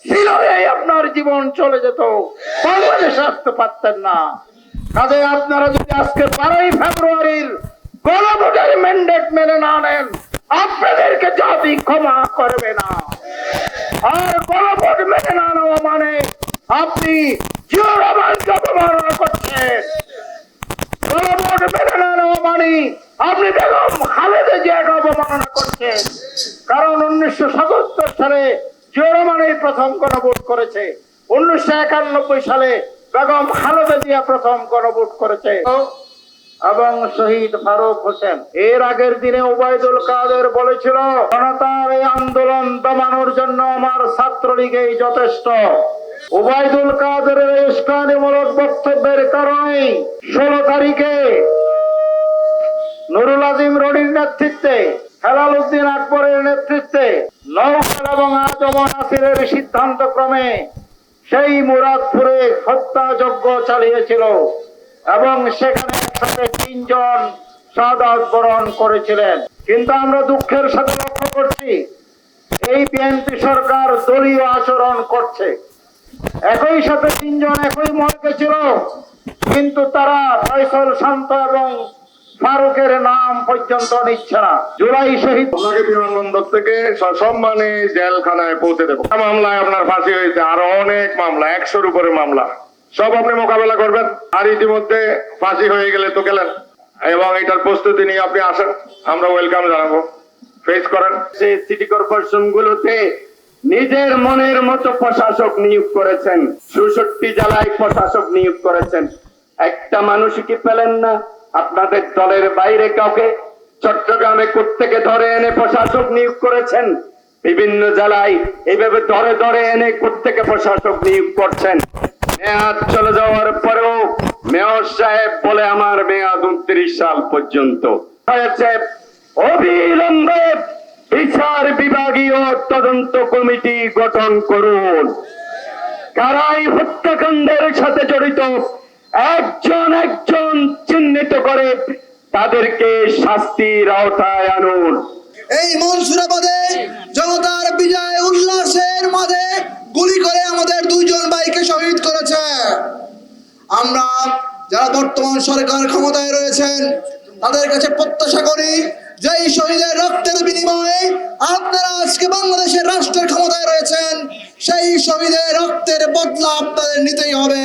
ছিল এই আপনার জীবন চলে যেত, বাংলাদেশে আসতে পারতেন না। কাজে আপনারা যদি আজকে 12ই ফেব্রুয়ারির গণভোটের ম্যান্ডেট মেনে না নেন, আপনাদেরকে জাতি ক্ষমা করবে না। আর গণভোট মেনে না নেওয়া মানে আপনি জিয়াউর রহমানকে অবমাননা করছেন। গণভোট মেনে না নেওয়া মানে আপনি বেগম খালেদা জিয়াকে অবমাননা করছেন। কারণ 1977 সালে জিয়াউর রহমানই প্রথম গণভোট করেছে, 1991 সালে বেগম খালেদা জিয়া প্রথম গণভোট করেছে এবং শহীদ ফারুক হোসেন। এর আগের দিনে ওবায়দুল কাদের বলেছিল, জনতার এই আন্দোলন দমানোর জন্য আমার ছাত্রলীগই যথেষ্ট। ওবায়দুল কাদেরের উস্কানিমূলক বক্তব্যের কারণে 16 তারিখে নুরুল আজিম রনির নেতৃত্বে, হেলাল উদ্দিন আকবরের নেতৃত্বে, নওশাদ এবং আজম নাসিরের সিদ্ধান্ত ক্রমে সেই মুরাদপুরে হত্যাযজ্ঞ চালিয়েছিল এবং সেখানে একসাথে 3 জন শাহাদাত বরণ করেছিলেন। কিন্তু আমরা দুঃখের সাথে লক্ষ্য করছি, এই বিএনপি সরকার দলীয় আচরণ করছে। একই সাথে 3 জন একই মর্গে ছিল, কিন্তু তারা ফয়সল, শান্ত এবং ফারুকের নাম পর্যন্ত নিচ্ছে না। জুলাই শহীদ আপনাকে বিমানবন্দর থেকে সসম্মানে জেলখানায় পৌঁছে দেবো। মামলায় আপনার ফাঁসি হয়েছে, আরো অনেক মামলা, 100-র উপরে মামলা, সব আপনি মোকাবেলা করবেন। আর ইতিমধ্যে ফাঁসি হয়ে গেলে তো গেলেন, এবং এটার প্রস্তুতি নিয়ে আপনি আসেন, আমরা ওয়েলকাম জানাবো, ফেস করেন। সেই সিটি কর্পোরেশন গুলোতে নিজের মনের মতো প্রশাসক নিয়োগ করেছেন, 64 জেলায় প্রশাসক নিয়োগ করেছেন। একটা মানুষ কি পেলেন না? আপনাদের দলের বাইরে কাউকে চট্টগ্রামে কোত্থেকে ধরে এনে প্রশাসক নিয়োগ করেছেন, বিভিন্ন জেলায় এইভাবে ধরে ধরে এনে কোত্থেকে প্রশাসক নিয়োগ করছেন। মেয়াদ চলে যাওয়ার পরেও মেয়র সাহেব বলে আমার মেয়াদ 29 সাল পর্যন্ত হয়েছে। অবিলম্বে বিচার বিভাগীয় তদন্ত কমিটি গঠন করুন। কারাই হত্যাকাণ্ডের সাথে জড়িত একজন একজন চিহ্নিত করে তাদেরকে শাস্তির আওতায় আনুন। এই মনসুরাবাদে জনতার বিজয় উল্লাসের মাঝে গুলি করে আমাদের 2 জন ভাইকে শহীদ করেছে। আমরা যারা বর্তমান সরকার ক্ষমতায় রয়েছেন তাদের কাছে প্রত্যাশা করি যে এই শহীদের রক্তের বিনিময়ে আপনারা আজকে বাংলাদেশের রাষ্ট্রের ক্ষমতায় রয়েছেন, সেই শহীদের রক্তের বদলা আপনাদের নিতেই হবে।